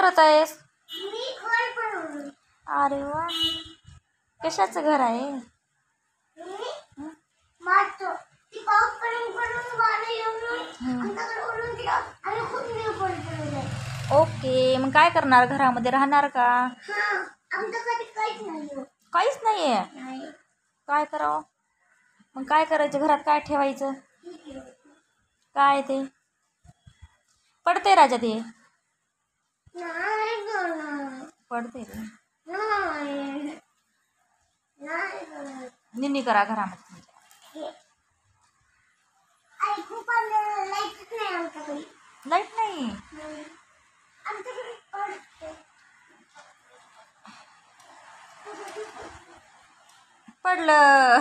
करत आहेस? मी घर बनवलं. अरे वा, कशाचं घर आहे? मी माझं ती पाऊस पडून पडून वारे येऊन आमच्याकडे ओढून दिलं आणि खूप न्यू पडलं. ओके, मग काय करणार? घरामध्ये राहणार का? हा, आमच्याकडे काहीच नाही हो. काहीच नाहीये. नाही. काय करावं मग? काय करायचं? घरात काय ठेवायचं? काय ते पडते राजा? ते नाही गं. पडते रे. नाही. नाही गं. निन्नी करा घरामध्ये तुमच्या. आई खूप लाईटच नाही आमच्याकडे. लाईट नाही. आमच्याकडे पडते. पडलं.